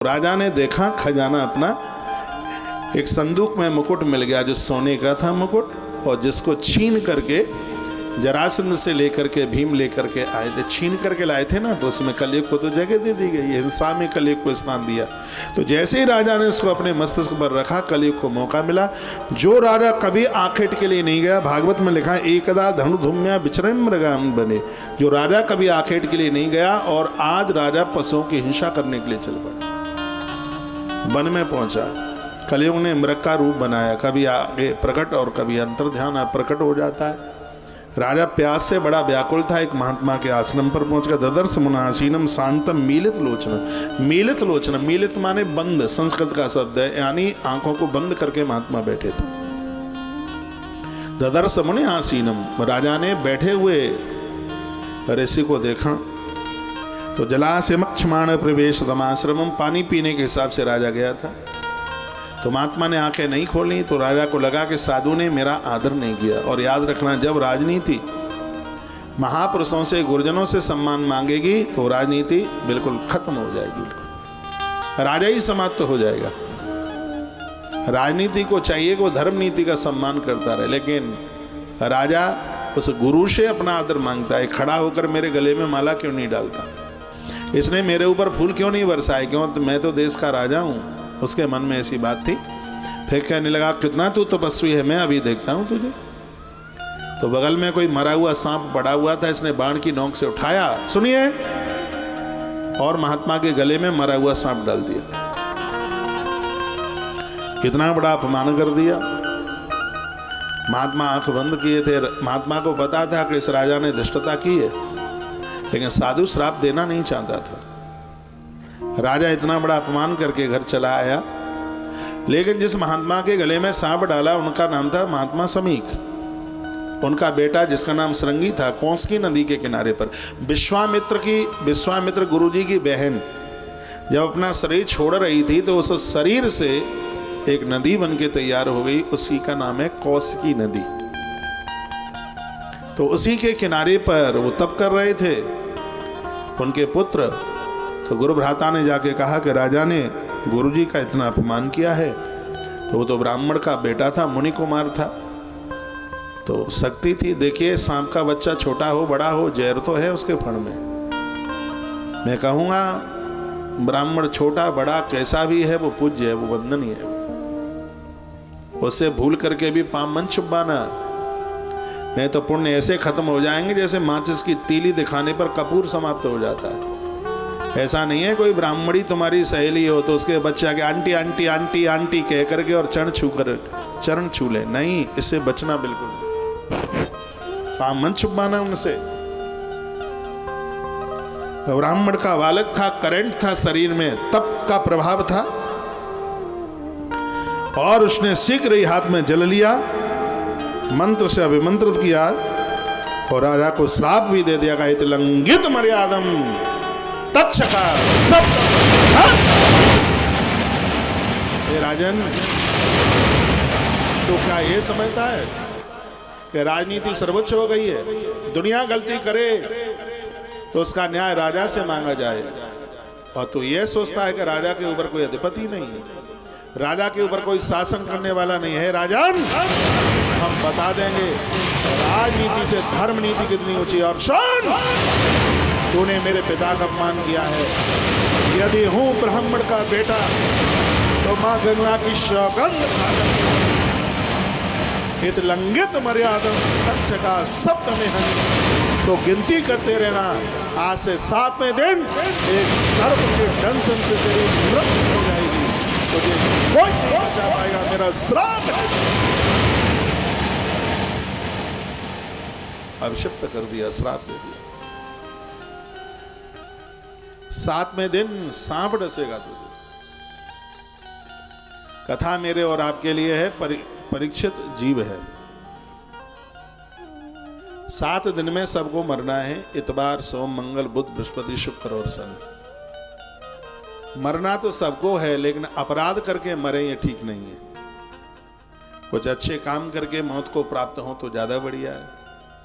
राजा ने देखा खजाना अपना, एक संदूक में मुकुट मिल गया जो सोने का था मुकुट, और जिसको छीन करके जरासंध से लेकर के भीम लेकर के आए थे, छीन करके लाए थे ना, तो उसमें कलयुग को तो जगह दे दी गई, हिंसा में कलयुग को स्थान दिया। तो जैसे ही राजा ने उसको अपने मस्तिष्क पर रखा, कलयुग को मौका मिला। जो राजा कभी आखेट के लिए नहीं गया, भागवत में लिखा है एकदा धनुधुम्या विचरण मृगान बने, जो राजा कभी आखेट के लिए नहीं गया और आज राजा पशुओं की हिंसा करने के लिए चल पड़ा, वन में पहुंचा। कलयुग ने मृग का रूप बनाया, कभी आगे प्रकट और कभी अंतर ध्यान प्रकट हो जाता है। राजा प्यास से बड़ा व्याकुल था, एक महात्मा के आश्रम पर पहुंच गया। ददर्श मुनासीनम शांतम मीलित लोचना, मीलित लोचना, मीलित माने बंद, संस्कृत का शब्द है, यानी आंखों को बंद करके महात्मा बैठे थे। ददर्श मुनि आसीनम, राजा ने बैठे हुए ऋषि को देखा तो जलाशयमक्षमाण प्रवेश तमाश्रमम, पानी पीने के हिसाब से राजा गया था। तो महात्मा ने आंखें नहीं खोली तो राजा को लगा कि साधु ने मेरा आदर नहीं किया। और याद रखना, जब राजनीति महापुरुषों से गुरुजनों से सम्मान मांगेगी तो राजनीति बिल्कुल खत्म हो जाएगी, बिल्कुल राजा ही समाप्त हो जाएगा। राजनीति को चाहिए कि वो धर्म नीति का सम्मान करता रहे, लेकिन राजा उस गुरु से अपना आदर मांगता है। खड़ा होकर मेरे गले में माला क्यों नहीं डालता, इसने मेरे ऊपर फूल क्यों नहीं बरसाए, क्यों, तो मैं तो देश का राजा हूं। उसके मन में ऐसी बात थी। फिर कहने लगा कितना तू तपस्वी है, मैं अभी देखता हूं तुझे। तो बगल में कोई मरा हुआ सांप पड़ा हुआ था, इसने बाण की नोक से उठाया, सुनिए, और महात्मा के गले में मरा हुआ सांप डाल दिया। इतना बड़ा अपमान कर दिया। महात्मा आंख बंद किए थे। महात्मा को पता था कि इस राजा ने दुष्टता की है, लेकिन साधु श्राप देना नहीं चाहता था। राजा इतना बड़ा अपमान करके घर चला आया, लेकिन जिस महात्मा के गले में सांप डाला उनका नाम था महात्मा समीक। उनका बेटा जिसका नाम श्रृंगी था, कौंसकी नदी के किनारे पर विश्वामित्र गुरुजी की बहन जब अपना शरीर छोड़ रही थी तो उस शरीर से एक नदी बन के तैयार हो गई, उसी का नाम है कौशिकी नदी। तो उसी के किनारे पर वो तप कर रहे थे उनके पुत्र। तो गुरु भ्राता ने जाके कहा कि राजा ने गुरुजी का इतना अपमान किया है। तो वो तो ब्राह्मण का बेटा था, मुनि कुमार था, तो शक्ति थी। देखिए, सांप का बच्चा छोटा हो बड़ा हो, जहर तो है उसके फण में। मैं कहूँगा ब्राह्मण छोटा बड़ा कैसा भी है वो पूज्य है, वो वंदनीय है। उससे भूल करके भी पाप मन छुपाना, नहीं तो पुण्य ऐसे खत्म हो जाएंगे जैसे माचिस की तीली दिखाने पर कपूर समाप्त हो जाता है। ऐसा नहीं है कोई ब्राह्मणी तुम्हारी सहेली हो तो उसके बच्चे आगे आंटी आंटी आंटी आंटी कह करके और चरण छू ले, नहीं, इससे बचना बिल्कुल, मन छुपाना उनसे। ब्राह्मण का बालक था, करंट था शरीर में, तप का प्रभाव था, और उसने शीघ्र ही हाथ में जल लिया, मंत्र से अभिमंत्रित किया और राजा को श्राप भी दे दिया, इत लंघित मर्यादम तत्सकार सब। राजन, तो क्या ये समझता है कि राजनीति सर्वोच्च हो गई है? दुनिया गलती करे तो उसका न्याय राजा से मांगा जाए, और तू ये सोचता है कि राजा के ऊपर कोई अधिपति नहीं है, राजा के ऊपर कोई शासन करने वाला नहीं है। राजन, हम बता देंगे राजनीति से धर्म नीति कितनी ऊंची। और सुन, तूने मेरे पिता का अपमान किया है, यदि हूं ब्राह्मण का बेटा तो मां गंगा की सौगंध खाकर इत लंघित मर्यादा तच्छ का सप्तमे हनि, तो गिनती करते रहना, आज से 7वें दिन एक सर्प के दंशन से तेरी मृत्यु हो जाएगी, तुझे कोई नहीं बचा पाएगा, मेरा श्राप है। अभिशप्त कर दिया, श्राप दे दिया। 7वें दिन सांप डसेगा तुझे। कथा मेरे और आपके लिए है, परीक्षित जीव है। 7 दिन में सबको मरना है, इतवार सोम मंगल बुध बृहस्पति शुक्र और शनि। मरना तो सबको है, लेकिन अपराध करके मरे ये ठीक नहीं है। कुछ अच्छे काम करके मौत को प्राप्त हो तो ज्यादा बढ़िया है,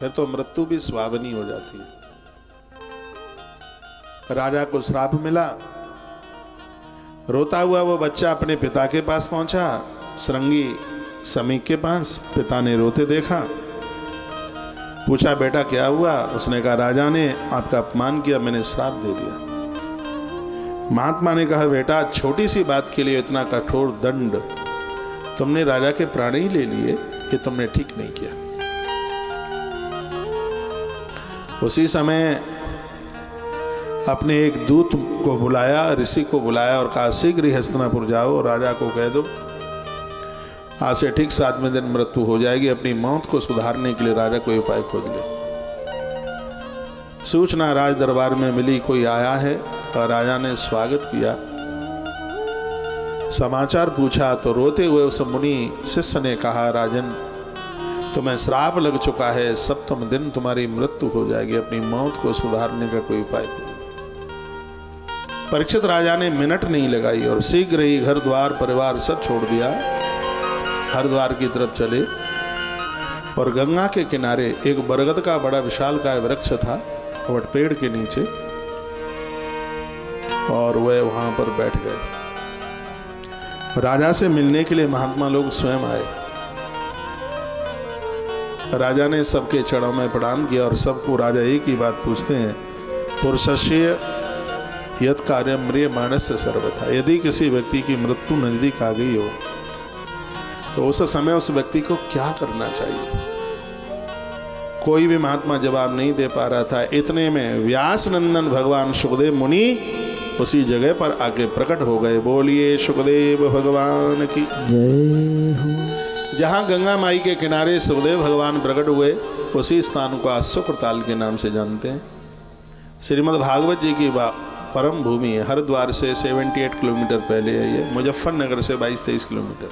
फिर तो मृत्यु भी सुहावनी हो जाती है। राजा को श्राप मिला, रोता हुआ वो बच्चा अपने पिता के पास पहुंचा, श्रृंगी समीक के पास। पिता ने रोते देखा, पूछा बेटा क्या हुआ? उसने कहा राजा ने आपका अपमान किया, मैंने श्राप दे दिया। महात्मा ने कहा बेटा छोटी सी बात के लिए इतना कठोर दंड, तुमने राजा के प्राण ही ले लिए, ये तुमने ठीक नहीं किया। उसी समय अपने एक दूत को बुलाया, ऋषि को बुलाया और कहा शीघ्र ही हस्तिनापुर जाओ और राजा को कह दो आज से ठीक 7वें दिन मृत्यु हो जाएगी, अपनी मौत को सुधारने के लिए राजा कोई उपाय खोज ले। सूचना राज दरबार में मिली, कोई आया है और राजा ने स्वागत किया। समाचार पूछा तो रोते हुए उस मुनि शिष्य ने कहा राजन तुम्हें श्राप लग चुका है, 7वें दिन तुम्हारी मृत्यु हो जाएगी, अपनी मौत को सुधारने का कोई उपाय करो। परीक्षित राजा ने मिनट नहीं लगाई और शीघ्र ही घर द्वार परिवार सब छोड़ दिया, हरिद्वार की तरफ चले। और गंगा के किनारे एक बरगद का बड़ा विशालकाय वृक्ष था, वट पेड़ के नीचे, और वह वहां पर बैठ गए। राजा से मिलने के लिए महात्मा लोग स्वयं आए। राजा ने सबके चरणों में प्रणाम किया और सबको राजा एक ही बात पूछते हैं, पुरुषस्य यद कार्य म्रिय मानस सर्वथा, यदि किसी व्यक्ति की मृत्यु नजदीक आ गई हो तो उस समय उस व्यक्ति को क्या करना चाहिए? कोई भी महात्मा जवाब नहीं दे पा रहा था। इतने में व्यास नंदन भगवान सुखदेव मुनि उसी जगह पर आके प्रकट हो गए। बोलिए सुखदेव भगवान की जय हो। जहाँ गंगा माई के किनारे सुखदेव भगवान प्रकट हुए उसी स्थान को आज शुक्रताल के नाम से जानते हैं। श्रीमद् भागवत जी की परम भूमि है। हरिद्वार से 78 किलोमीटर पहले है ये, मुजफ्फरनगर से 22-23 किलोमीटर।